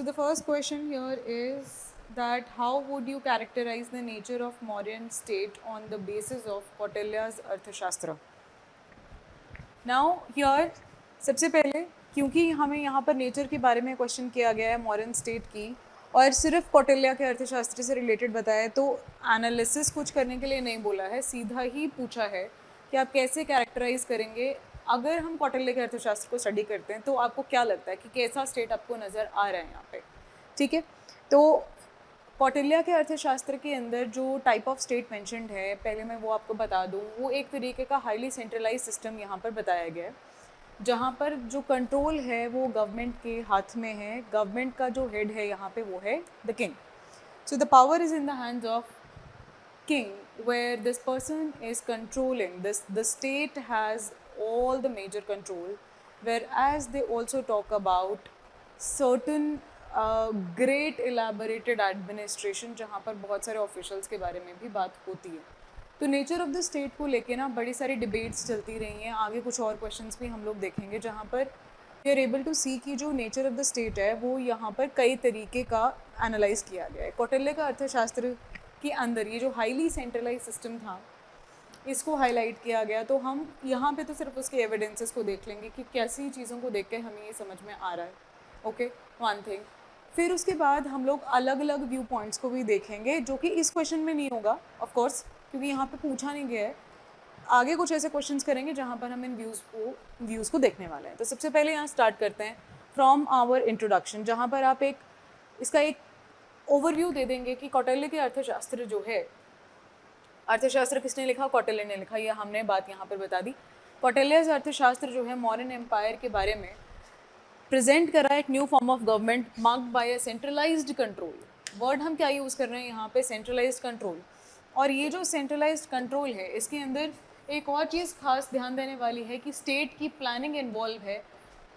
So the first question here is that how would you characterize the nature of Mauryan state on the basis of Kautilya's Arthashastra? Now here सबसे पहले क्योंकि हमें यहाँ पर nature के बारे में क्वेश्चन किया गया है मॉडर्न स्टेट की और सिर्फ कौटिल्य के अर्थशास्त्र से रिलेटेड बताया है, तो एनालिसिस कुछ करने के लिए नहीं बोला है, सीधा ही पूछा है कि आप कैसे कैरेक्टराइज करेंगे। अगर हम कौटिल्य के अर्थशास्त्र को स्टडी करते हैं तो आपको क्या लगता है कि कैसा स्टेट आपको नज़र आ रहा है यहाँ पे, ठीक है। तो कौटिल्य के अर्थशास्त्र के अंदर जो टाइप ऑफ स्टेट मेंशन्ड है, पहले मैं वो आपको बता दूँ, वो एक तरीके का हाईली सेंट्रलाइज सिस्टम यहाँ पर बताया गया है, जहाँ पर जो कंट्रोल है वो गवर्नमेंट के हाथ में है। गवर्नमेंट का जो हेड है यहाँ पे वो है the king. So the power is in the hands of king, where this person is controlling this, the state has all the major control, whereas they also talk about certain great elaborated administration, जहाँ पर बहुत सारे officials के बारे में भी बात होती है। तो नेचर ऑफ द स्टेट को लेके ना बड़ी सारी डिबेट्स चलती रही हैं। आगे कुछ और क्वेश्चंस भी हम लोग देखेंगे जहाँ पर वी आर एबल टू सी कि जो नेचर ऑफ द स्टेट है वो यहाँ पर कई तरीके का एनालाइज किया गया है। कौटिल्य का अर्थशास्त्र के अंदर ये जो हाईली सेंट्रलाइज सिस्टम था इसको हाईलाइट किया गया। तो हम यहाँ पे तो सिर्फ उसके एविडेंसेस को देख लेंगे कि कैसी चीज़ों को देख के हमें ये समझ में आ रहा है। Okay, one thing. फिर उसके बाद हम लोग अलग अलग व्यू पॉइंट्स को भी देखेंगे जो कि इस क्वेश्चन में नहीं होगा ऑफ कोर्स, क्योंकि यहाँ पे पूछा नहीं गया है। आगे कुछ ऐसे क्वेश्चंस करेंगे जहाँ पर हम इन व्यूज़ को देखने वाले हैं। तो सबसे पहले यहाँ स्टार्ट करते हैं फ्रॉम आवर इंट्रोडक्शन, जहाँ पर आप इसका एक ओवरव्यू दे देंगे कि कौटिल्य के अर्थशास्त्र जो है, अर्थशास्त्र किसने लिखा, कौटिल्य ने लिखा, ये हमने बात यहाँ पर बता दी। कौटिल्य अर्थशास्त्र जो है मौर्यन एम्पायर के बारे में प्रेजेंट करा एक new form of government marked by a centralised control. Word हम क्या यूज़ कर रहे हैं यहाँ पे, सेंट्रलाइज्ड कंट्रोल। और ये जो सेंट्रलाइज्ड कंट्रोल है इसके अंदर एक और चीज़ खास ध्यान देने वाली है कि स्टेट की प्लानिंग इन्वॉल्व है।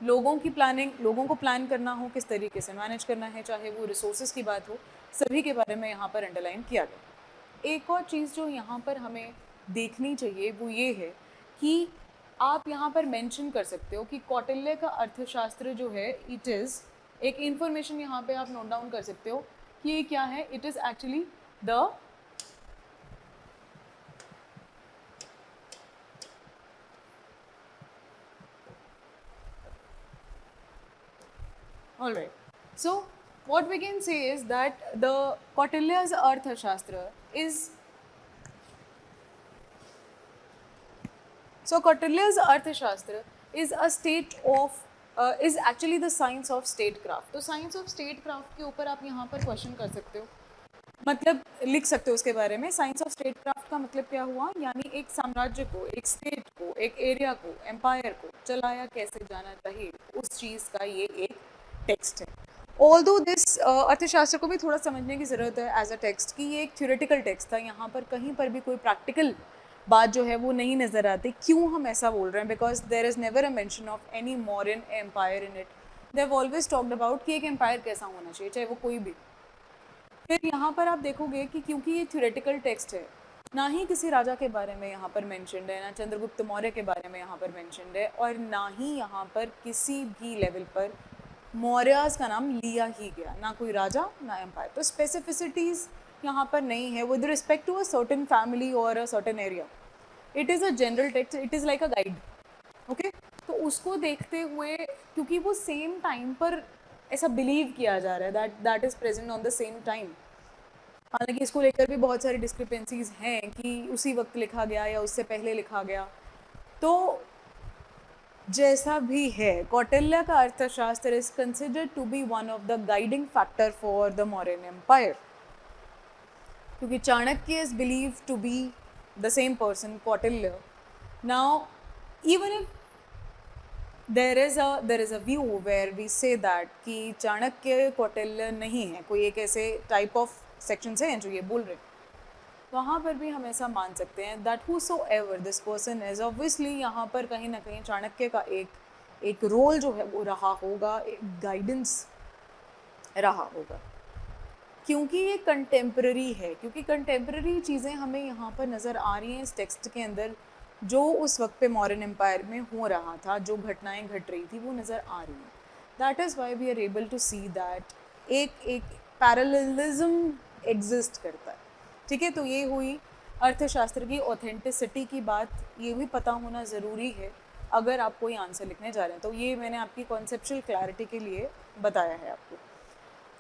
लोगों की प्लानिंग, लोगों को प्लान करना हो, किस तरीके से मैनेज करना है, चाहे वो रिसोर्सेज की बात हो, सभी के बारे में यहाँ पर अंडरलाइन किया गया। एक और चीज़ जो यहाँ पर हमें देखनी चाहिए वो ये है कि आप यहाँ पर मेंशन कर सकते हो कि कौटिल्य का अर्थशास्त्र जो है इट इज़, एक इंफॉर्मेशन यहाँ पे आप नोट डाउन कर सकते हो कि ये क्या है। It is actually the all right. So what we can say is that the Kautilya's Arthashastra is, so Kautilya's Arthashastra is a state of is actually the science of statecraft. तो science of statecraft के ऊपर आप यहाँ पर question कर सकते हो, मतलब लिख सकते हो उसके बारे में। साइंस ऑफ स्टेटक्राफ्ट का मतलब क्या हुआ, यानी एक साम्राज्य को, एक स्टेट को, एक एरिया को, एम्पायर को चलाया कैसे जाना चाहिए, उस चीज़ का ये एक टेक्स्ट है। ऑल्दो दिस अर्थशास्त्र को भी थोड़ा समझने की ज़रूरत है एज अ टेक्स्ट, कि ये एक थ्योरेटिकल टेक्स्ट था। यहाँ पर कहीं पर भी कोई प्रैक्टिकल बात जो है वो नहीं नज़र आती। क्यों हम ऐसा बोल रहे हैं, because there is never a mention of any modern empire in it. They have always talked about कि एक एम्पायर कैसा होना चाहिए, चाहे वो कोई भी। फिर यहाँ पर आप देखोगे कि क्योंकि ये थ्योरेटिकल टेक्स्ट है, ना ही किसी राजा के बारे में यहाँ पर मेंशन्ड है, ना चंद्रगुप्त मौर्य के बारे में यहाँ पर मेंशन्ड है, और ना ही यहाँ पर किसी भी लेवल पर मौर्यास का नाम लिया ही गया, ना कोई राजा ना एम्पायर। तो स्पेसिफिसिटीज़ यहाँ पर नहीं है with respect to a certain family और a certain area. It is a general text, it is like a guide. Okay, तो उसको देखते हुए, क्योंकि वो सेम टाइम पर ऐसा बिलीव किया जा रहा है that is present on the same time. हालांकि इसको लेकर भी बहुत सारी डिस्क्रिपेंसीज हैं कि उसी वक्त लिखा गया या उससे पहले लिखा गया। तो जैसा भी है, कौटिल्य का Arthashastra is considered to be one of the guiding factor for the Mauryan empire, क्योंकि Chanakya is believe to be the same person, Kautilya. Now even if there is a view where we say that कि चाणक्य कौटिल्य नहीं है, कोई एक ऐसे टाइप ऑफ सेक्शंस हैं जो ये बोल रहे हैं, वहाँ पर भी हम ऐसा मान सकते हैं that whosoever this person is, obviously यहाँ पर कहीं ना कहीं चाणक्य का एक रोल जो है वो रहा होगा, एक गाइडेंस रहा होगा, क्योंकि ये कंटेम्प्रेरी है, क्योंकि कंटेम्प्रेरी चीज़ें हमें यहाँ पर नज़र आ रही हैं इस टेक्स्ट के अंदर। जो उस वक्त पे मौर्यन एम्पायर में हो रहा था, जो घटनाएं घट रही थी, वो नज़र आ रही हैं। That is why we are able to see that एक पैरेललिज्म एग्जिस्ट करता है, ठीक है। तो ये हुई अर्थशास्त्र की ऑथेंटिसिटी की बात, ये भी पता होना ज़रूरी है अगर आप कोई आंसर लिखने जा रहे हैं। तो ये मैंने आपकी कॉन्सेप्चुअल क्लैरिटी के लिए बताया है आपको।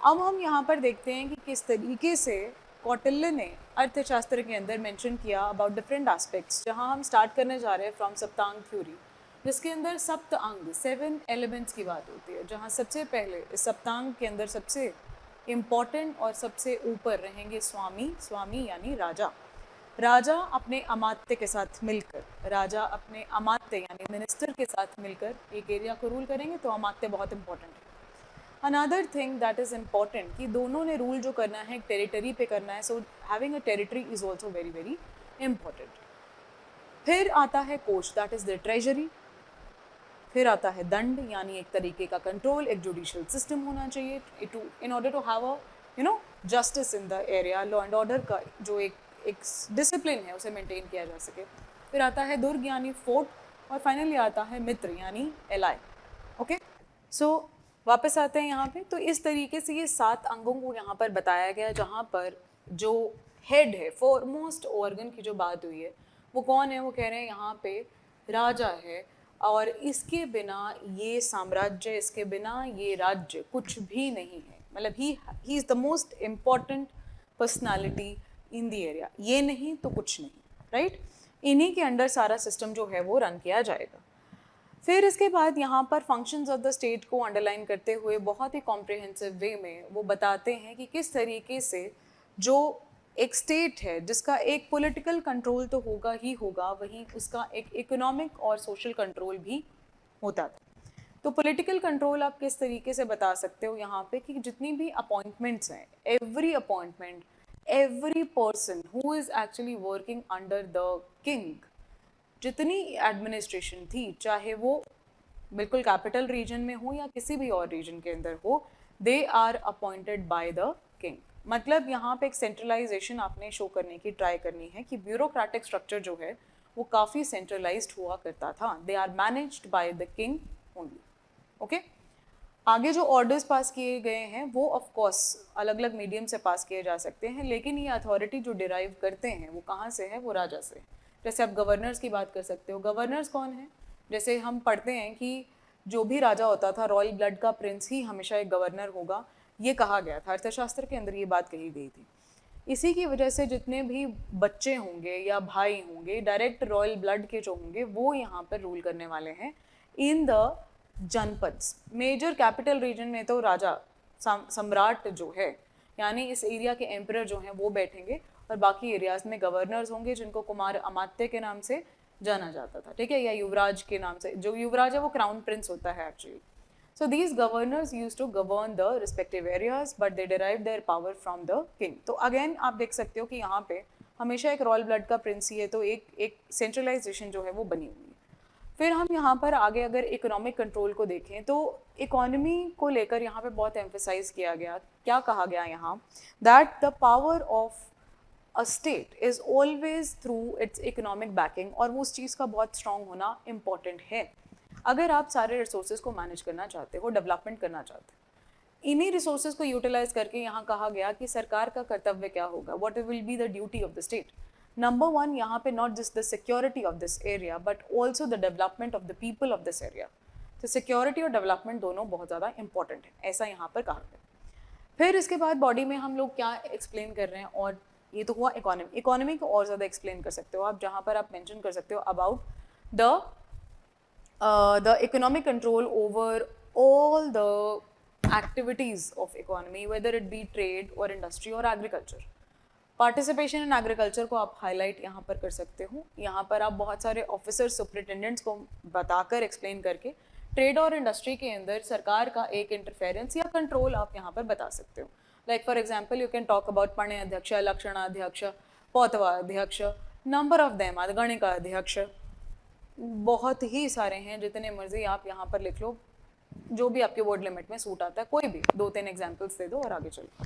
अब हम यहाँ पर देखते हैं कि किस तरीके से कौटिल्य ने अर्थशास्त्र के अंदर मेंशन किया अबाउट डिफरेंट एस्पेक्ट्स। जहाँ हम स्टार्ट करने जा रहे हैं फ्रॉम सप्तांग थ्योरी, जिसके अंदर सप्त अंग 7 एलिमेंट्स की बात होती है, जहाँ सबसे पहले इस सप्तांग के अंदर सबसे इम्पॉर्टेंट और सबसे ऊपर रहेंगे स्वामी। स्वामी यानी राजा। राजा अपने अमात्य के साथ मिलकर, राजा अपने अमात्य यानी मिनिस्टर के साथ मिलकर एक एरिया को रूल करेंगे, तो अमात्य बहुत इंपॉर्टेंट है। Another thing that is important कि दोनों ने रूल जो करना है टेरिटरी पे करना है, so having a territory is also very very important. फिर आता है कोष, दैट इज़ द ट्रेजरी। फिर आता है दंड, यानी एक तरीके का कंट्रोल, एक जुडिशियल सिस्टम होना चाहिए in order to have a justice in the area, law and order का जो एक डिसिप्लिन है उसे मेंटेन किया जा सके। फिर आता है दुर्ग यानी फोर्ट, और फाइनली आता है मित्र यानी एलाई। ओके, सो वापस आते हैं यहाँ पे। तो इस तरीके से ये 7 अंगों को यहाँ पर बताया गया, जहाँ पर जो हेड है, फोरमोस्ट ऑर्गन की जो बात हुई है, वो कौन है? वो कह रहे हैं यहाँ पे राजा है, और इसके बिना ये साम्राज्य, इसके बिना ये राज्य कुछ भी नहीं है। मतलब he is the most important personality in the area. ये नहीं तो कुछ नहीं, राइट? इन्हीं के अंडर सारा सिस्टम जो है वो रन किया जाएगा। फिर इसके बाद यहाँ पर फंक्शंस ऑफ द स्टेट को अंडरलाइन करते हुए बहुत ही कॉम्प्रिहेंसिव वे में वो बताते हैं कि किस तरीके से जो एक स्टेट है जिसका एक पॉलिटिकल कंट्रोल तो होगा ही होगा, वहीं उसका एक इकोनॉमिक और सोशल कंट्रोल भी होता था। तो पॉलिटिकल कंट्रोल आप किस तरीके से बता सकते हो यहाँ पे कि जितनी भी अपॉइंटमेंट्स हैं, every appointment, every person who is actually working under the king, जितनी एडमिनिस्ट्रेशन थी, चाहे वो बिल्कुल कैपिटल रीजन में हो या किसी भी और रीजन के अंदर हो, they are appointed by the king. मतलब यहाँ पे एक सेंट्रलाइजेशन आपने शो करने की ट्राई करनी है कि ब्यूरोक्रेटिक स्ट्रक्चर जो है वो काफ़ी सेंट्रलाइज्ड हुआ करता था। They are managed by the king only. Okay, आगे जो ऑर्डर्स पास किए गए हैं वो ऑफ कोर्स अलग अलग मीडियम से पास किए जा सकते हैं, लेकिन ये अथॉरिटी जो डिराइव करते हैं वो कहाँ से है? वो राजा से। जैसे आप गवर्नर्स की बात कर सकते हो। गवर्नर्स कौन है? जैसे हम पढ़ते हैं कि जो भी राजा होता था, रॉयल ब्लड का प्रिंस ही हमेशा एक गवर्नर होगा, ये कहा गया था। अर्थशास्त्र के अंदर ये बात कही गई थी। इसी की वजह से जितने भी बच्चे होंगे या भाई होंगे डायरेक्ट रॉयल ब्लड के जो होंगे, वो यहाँ पर रूल करने वाले हैं in the janapads. Major capital region में तो राजा सम्राट जो है, यानी इस एरिया के एम्परर जो हैं वो बैठेंगे, और बाकी एरियाज में गवर्नर्स होंगे जिनको कुमार अमात्य के नाम से जाना जाता था, ठीक है, या युवराज के नाम से। जो युवराज है वो क्राउन प्रिंस होता है actually. So these governors used to govern the respective areas, but they derived their power from the king. तो again आप देख सकते हो कि यहाँ पे हमेशा एक रॉयल ब्लड का प्रिंस ही है, तो एक सेंट्रलाइजेशन जो है वो बनी हुई है। फिर हम यहाँ पर आगे अगर इकोनॉमिक कंट्रोल को देखें तो इकोनॉमी को लेकर यहाँ पे बहुत एम्फेसाइज किया गया। क्या कहा गया यहाँ? That the power of a state is always through it's economic banking, और वो उस चीज़ का बहुत स्ट्रॉन्ग होना इम्पॉर्टेंट है। अगर आप सारे रिसोर्सेज को मैनेज करना चाहते हो, डेवलपमेंट करना चाहते हो, इन्हीं रिसोर्सेज को यूटिलाइज करके यहाँ कहा गया कि सरकार का कर्तव्य क्या होगा, what will be the duty of the state. Number 1 यहाँ पे not just the security of this area but also the development of the people of this area. तो सिक्योरिटी और डेवलपमेंट दोनों बहुत ज़्यादा इंपॉर्टेंट है, ऐसा यहाँ पर कहा गया। फिर इसके बाद बॉडी में हम लोग क्या एक्सप्लेन कर रहे हैं, और ये तो हुआ इकोनॉमी। इकोनॉमी को और ज़्यादा एक्सप्लेन कर सकते हो आप, जहाँ पर आप मेंशन कर सकते हो about the economic control over all the activities of economy, whether it be trade or industry or agriculture. Participation in agriculture को आप हाईलाइट यहाँ पर कर सकते हो। यहाँ पर आप बहुत सारे ऑफिसर सुपरिटेंडेंट्स को बताकर एक्सप्लेन करके ट्रेड और इंडस्ट्री के अंदर सरकार का एक इंटरफेरेंस या कंट्रोल आप यहाँ पर बता सकते हो। Like for example you can talk about पणे अध्यक्ष, लक्षणाध्यक्ष, पौतवा अध्यक्ष, नंबर ऑफ देम, गणिका अध्यक्ष, बहुत ही सारे हैं, जितने मर्जी आप यहाँ पर लिख लो, जो भी आपके वर्ड लिमिट में सूट आता है, कोई भी 2-3 एग्जाम्पल्स दे दो और आगे चलो।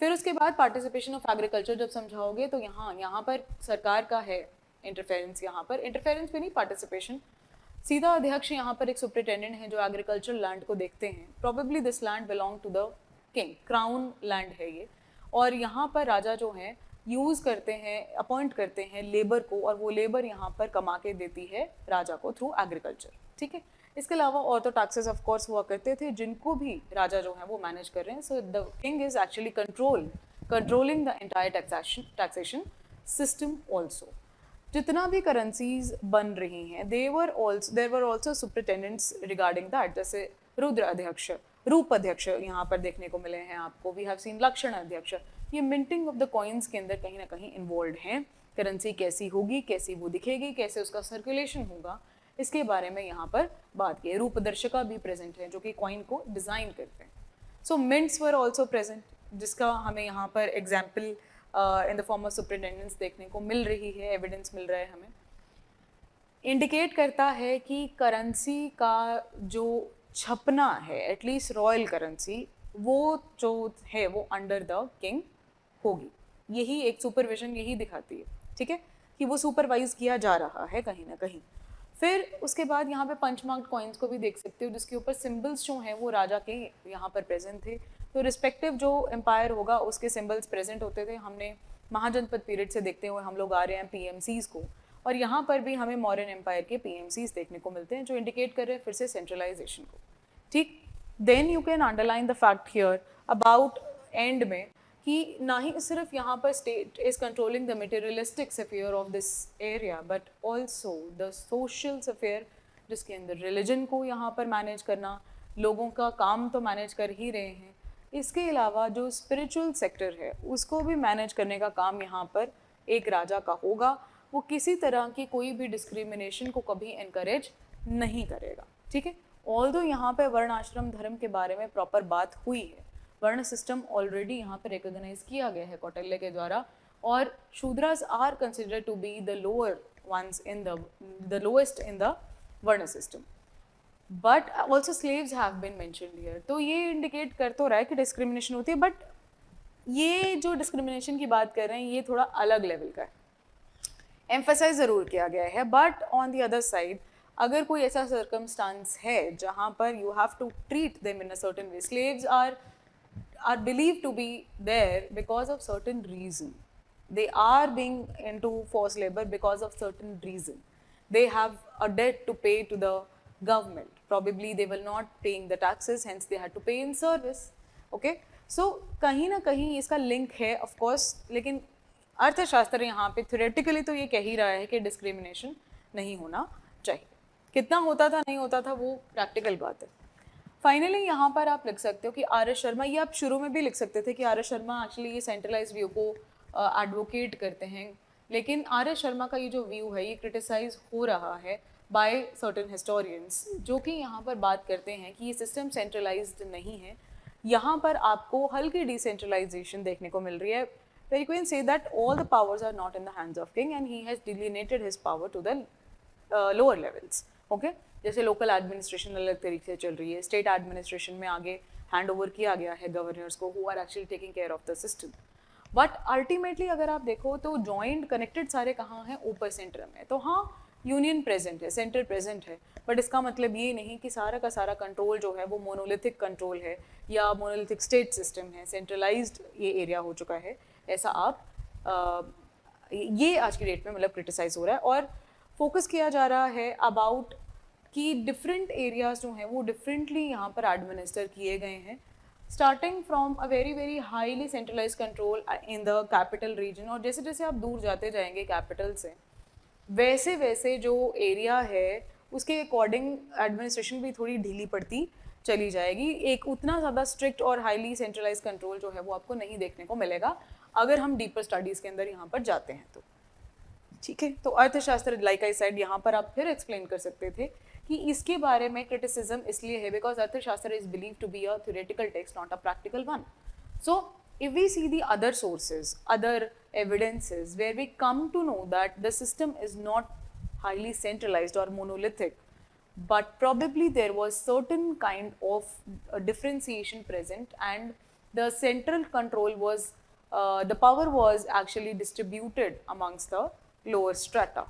फिर उसके बाद पार्टिसिपेशन ऑफ एग्रीकल्चर जब समझाओगे तो यहाँ पर सरकार का है इंटरफेरेंस। यहाँ पर इंटरफेरेंस भी नहीं, पार्टिसिपेशन। सीधा अध्यक्ष यहाँ पर एक सुपरिटेंडेंट है जो एग्रीकल्चर लैंड को देखते हैं। Probably this land belong to the king, crown land है ये, और यहाँ पर राजा जो हैं यूज़ करते हैं, अपॉइंट करते हैं लेबर को, और वो लेबर यहाँ पर कमा के देती है राजा को थ्रू एग्रीकल्चर, ठीक है। इसके अलावा और तो टैक्सेस ऑफ कोर्स हुआ करते थे जिनको भी राजा जो है वो मैनेज कर रहे हैं। So the king is actually controlling the entire taxation system also. जितना भी करेंसीज बन रही हैं there were also superintendents regarding that, जैसे रुद्र अध्यक्ष, रूप अध्यक्ष यहाँ पर देखने को मिले हैं आपको, वी हैव सीन लक्षण अध्यक्ष। ये मिंटिंग ऑफ द कॉइन्स के अंदर कहीं ना कहीं इन्वॉल्व हैं। करेंसी कैसी होगी, कैसी वो दिखेगी, कैसे उसका सर्कुलेशन होगा, इसके बारे में यहाँ पर बात की है। रूपदर्शिका भी प्रेजेंट है जो कि कॉइन को डिज़ाइन करते हैं। सो मिंट्स वर ऑल्सो प्रेजेंट, जिसका हमें यहाँ पर example in the form of superintendence देखने को मिल रही है, एविडेंस मिल रहा है हमें। इंडिकेट करता है कि करेंसी का जो छपना है, एटलीस्ट रॉयल करेंसी, वो जो है वो अंडर द किंग होगी। यही एक सुपरविजन यही दिखाती है, ठीक है, कि वो सुपरवाइज किया जा रहा है कहीं ना कहीं। फिर उसके बाद यहाँ पे पंच मार्क्ड कॉइन्स को भी देख सकते हो, जिसके ऊपर सिंबल्स जो हैं वो राजा के यहाँ पर प्रेजेंट थे। तो रिस्पेक्टिव जो एम्पायर होगा उसके सिंबल्स प्रेजेंट होते थे। हमने महाजनपद पीरियड से देखते हुए हम लोग आ रहे हैं पीएमसीज को, और यहाँ पर भी हमें मौर्यन एम्पायर के पीएमसीज देखने को मिलते हैं जो इंडिकेट कर रहे हैं फिर से सेंट्रलाइजेशन को, ठीक। Then you can underline the fact here about end में कि ना ही सिर्फ यहाँ पर state is controlling the materialistic sphere of this area but also the social sphere, जिसके अंदर रिलीजन को यहाँ पर मैनेज करना, लोगों का काम तो मैनेज कर ही रहे हैं, इसके अलावा जो स्पिरिचुअल सेक्टर है उसको भी मैनेज करने का काम यहाँ पर एक राजा का होगा। वो किसी तरह की कोई भी डिस्क्रिमिनेशन को कभी इनकरेज नहीं करेगा, ठीक है। ऑल्दो यहाँ पे वर्ण आश्रम धर्म के बारे में प्रॉपर बात हुई है, वर्ण सिस्टम ऑलरेडी यहाँ पे रिकॉग्नाइज किया गया है कौटिल्य के द्वारा, और Shudras are considered to be the lower ones in the lowest in the varna system, but also slaves have been mentioned here. तो ये इंडिकेट कर तो रहा है कि डिस्क्रिमिनेशन होती है, बट ये जो डिस्क्रिमिनेशन की बात कर रहे हैं ये थोड़ा अलग लेवल का है, एम्फसाइज ज़रूर किया गया है। But on the other side अगर कोई ऐसा सर्कमस्टांस है जहाँ पर you have to treat them in a certain way, slaves are believed to be there because of certain reason. They are being into forced labor because of certain reason. They have a debt to pay to the government. Probably they were not paying the taxes, hence they had to pay in service. Okay? So कहीं ना कहीं इसका link है of course, लेकिन अर्थशास्त्र यहाँ पे theoretically तो ये कह ही रहा है कि डिस्क्रिमिनेशन नहीं होना चाहिए। कितना होता था नहीं होता था वो प्रैक्टिकल बात है। फाइनली यहाँ पर आप लिख सकते हो कि आर एस शर्मा, ये आप शुरू में भी लिख सकते थे कि आर एस शर्मा एक्चुअली ये सेंट्रलाइज व्यू को एडवोकेट करते हैं, लेकिन आर एस शर्मा का ये जो व्यू है ये क्रिटिसाइज हो रहा है बाय सर्टेन हिस्टोरियंस, जो कि यहाँ पर बात करते हैं कि ये सिस्टम सेंट्रलाइज्ड नहीं है, यहाँ पर आपको हल्की डिसेंट्रलाइजेशन देखने को मिल रही है। Where you can say that all the powers are not in the hands of king and he has delineated his power to the lower levels, okay. जैसे लोकल एडमिनिस्ट्रेशन अलग तरीके से चल रही है, स्टेट एडमिनिस्ट्रेशन में आगे हैंड ओवर किया गया है गवर्नर्स को, who are actually taking care of the system. But ultimately अगर आप देखो तो जॉइंट कनेक्टेड सारे कहाँ हैं, ऊपर सेंटर में। तो हाँ यूनियन प्रेजेंट है, सेंटर प्रेजेंट है, बट इसका मतलब ये नहीं कि सारा का सारा कंट्रोल जो है वो मोनोलिथिक कंट्रोल है या मोनोलिथिक स्टेट सिस्टम है, सेंट्रलाइज्ड ये एरिया हो चुका है, ऐसा आप ये आज की डेट में मतलब क्रिटिसाइज हो रहा है। और फोकस किया जा रहा है अबाउट कि डिफरेंट एरियाज जो हैं वो डिफरेंटली यहाँ पर एडमिनिस्टर किए गए हैं, starting from a very highly centralise control in the capital region. और जैसे जैसे आप दूर जाते जाएंगे कैपिटल से, वैसे वैसे जो एरिया है उसके अकॉर्डिंग एडमिनिस्ट्रेशन भी थोड़ी ढीली पड़ती चली जाएगी। एक उतना ज़्यादा स्ट्रिक्ट और हाईली सेंट्रलाइज कंट्रोल जो है वो आपको नहीं देखने को मिलेगा अगर हम डीपर स्टडीज़ के अंदर यहाँ पर जाते हैं तो, ठीक है। तो अर्थशास्त्र लाइक आई सेड यहाँ पर आप फिर एक्सप्लेन कर सकते थे कि इसके बारे में क्रिटिसिज्म इसलिए है because Arthashastra is believe to be a theoretical text not a practical one. So if we see the other sources, other evidences where we come to know that the system is not highly centralized or monolithic, but probably there was certain kind of differentiation present and the central control was, the power was actually distributed amongst the lower strata.